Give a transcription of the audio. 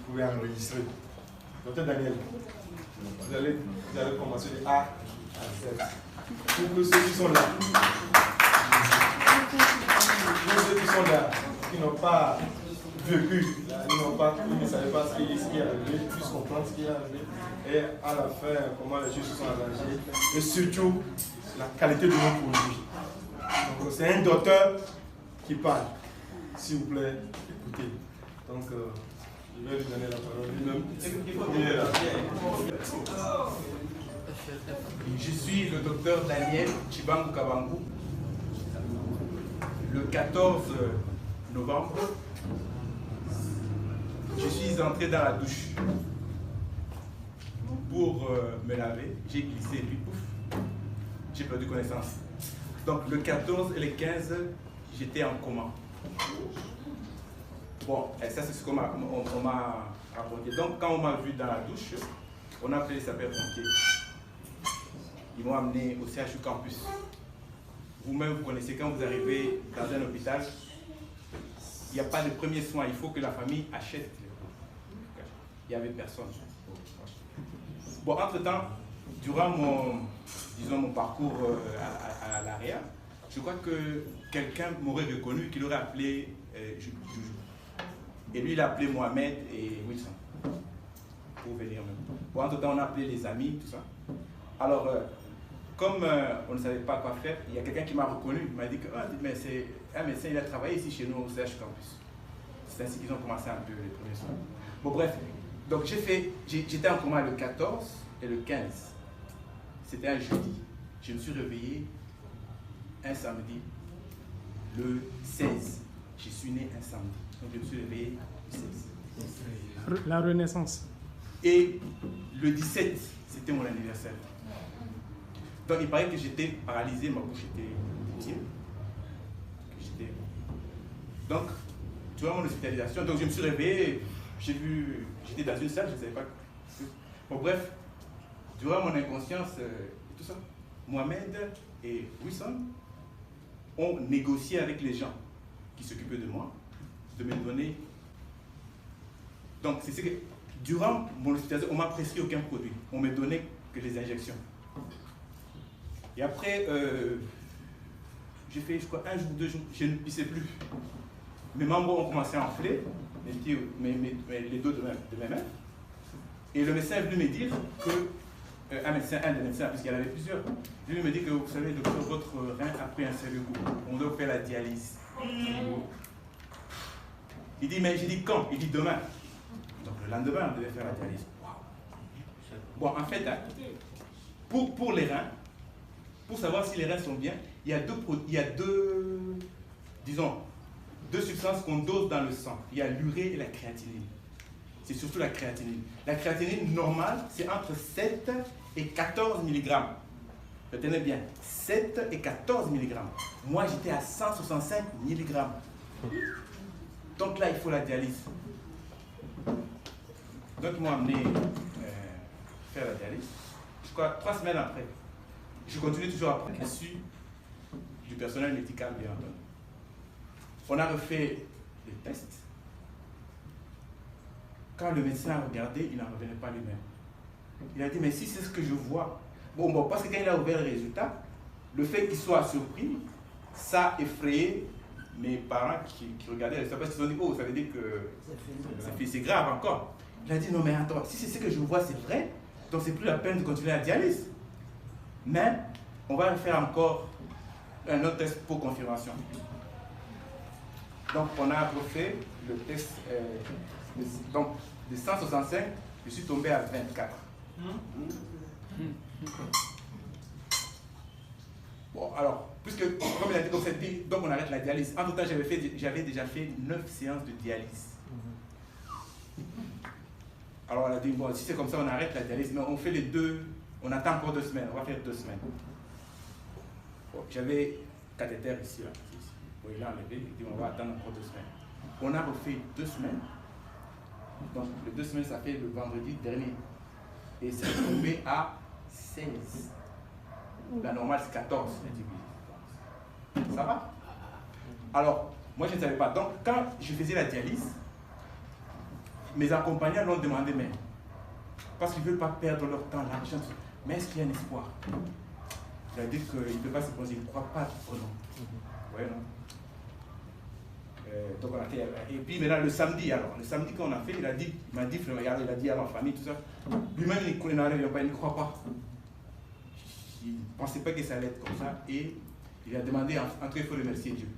pouvez enregistrer. Docteur Daniel, vous allez commencer de A à Z. Pour que ceux qui sont là, qui n'ont pas vécu, ils ne savaient pas ce qui est arrivé, puissent comprendre ce qui est arrivé, et à la fin, comment les choses se sont arrangées, et surtout, la qualité de nos produits. Donc, c'est un docteur qui parle. S'il vous plaît, écoutez. Donc, je vais lui donner la parole lui-même. Il est là. Je suis le docteur Daniel Chibangu Kabangu. Le 14 novembre, je suis entré dans la douche pour me laver. J'ai glissé et puis pouf, j'ai perdu connaissance. Donc le 14 et le 15, j'étais en coma. Bon, et ça c'est ce qu'on m'a raconté. Donc quand on m'a vu dans la douche, on a appelé les sapeurs-pompiers. Ils m'ont amené au CHU Campus. Vous-même, vous connaissez, quand vous arrivez dans un hôpital, il n'y a pas de premiers soins, il faut que la famille achète. Il n'y avait personne. Bon, entre-temps, durant mon parcours à l'AREA, je crois que quelqu'un m'aurait reconnu, qu'il aurait appelé et lui, il a appelé Mohamed et Wilson pour venir même. Bon, entre-temps, on a appelé les amis, tout ça. Alors, comme on ne savait pas quoi faire, il y a quelqu'un qui m'a reconnu, il m'a dit que mais c'est un médecin, il a travaillé ici chez nous au CH Campus. C'est ainsi qu'ils ont commencé un peu les premiers soins. Bon bref, donc j'étais en coma le 14 et le 15. C'était un jeudi. Je me suis réveillé un samedi, le 16. Je suis né un samedi. Donc je me suis réveillé le 16. La Renaissance. Et le 17, c'était mon anniversaire. Donc il paraît que j'étais paralysé, ma bouche était petite. Donc, tu vois mon hospitalisation. Donc je me suis réveillé, j'étais dans une salle, je ne savais pas. Bon bref, durant mon inconscience et tout ça, Mohamed et Wilson ont négocié avec les gens qui s'occupaient de moi, de me donner. Donc c'est ce que, durant mon hospitalisation, on ne m'a prescrit aucun produit. On ne me donnait que les injections. Et après, j'ai fait, je crois, un jour, 2 jours, je ne pissais plus. Mes membres ont commencé à enfler, les dos de mes mains. Et le médecin est venu me dire que, un des médecins, puisqu'il y en avait plusieurs, est venu me dire que, vous savez, docteur, votre rein a pris un sérieux coup. On doit faire la dialyse. Il dit, mais j'ai dit quand? Il dit demain. Donc le lendemain, on devait faire la dialyse. Wow. Bon, en fait, hein, pour les reins, pour savoir si les reins sont bien, il y a deux substances qu'on dose dans le sang. Il y a l'urée et la créatinine. C'est surtout la créatinine. La créatinine normale, c'est entre 7 et 14 mg. Retenez bien, 7 et 14 mg. Moi, j'étais à 165 mg. Donc là, il faut la dialyse. Donc, ils m'ont amené faire la dialyse. Je crois 3 semaines après. Je continue toujours à prendre issu du personnel médical, bien entendu. On a refait les tests. Quand le médecin a regardé, il n'en revenait pas lui-même. Il a dit, mais si c'est ce que je vois. Bon, parce que quand il a ouvert le résultat, le fait qu'il soit surpris, ça a effrayé mes parents qui regardaient le résultat. Parce qu'ils se sont dit, oh, ça veut dire que c'est grave encore. Il a dit, non mais attends, si c'est ce que je vois, c'est vrai, donc c'est plus la peine de continuer la dialyse. Mais on va faire encore un autre test pour confirmation. Donc on a refait le test, donc de 165, je suis tombé à 24. Bon alors, puisque comme il a dit comme ça, donc on arrête la dialyse. Entre temps j'avais déjà fait 9 séances de dialyse. Alors on a dit, bon si c'est comme ça on arrête la dialyse, mais on fait les deux, on attend encore 2 semaines, on va faire 2 semaines. Bon, j'avais cathéter ici, là. Bon, il a enlevé, il dit on va attendre encore 2 semaines. On a refait 2 semaines. Donc les 2 semaines ça fait le vendredi dernier. Et c'est tombé à 16. La normale c'est 14. Ça va? Alors, moi je ne savais pas. Donc quand je faisais la dialyse, mes accompagnants l'ont demandé, mais parce qu'ils ne veulent pas perdre leur temps, l'argent. Mais est-ce qu'il y a un espoir? Il a dit qu'il ne peut pas se poser, il ne croit pas au nom. Ouais, non? Donc et puis maintenant le samedi, quand on a fait, il m'a dit, frère, regarde, il a dit à ma famille, tout ça. Lui-même, il ne croit pas. Il ne pensait pas que ça allait être comme ça. Et il a demandé, entre il faut remercier Dieu.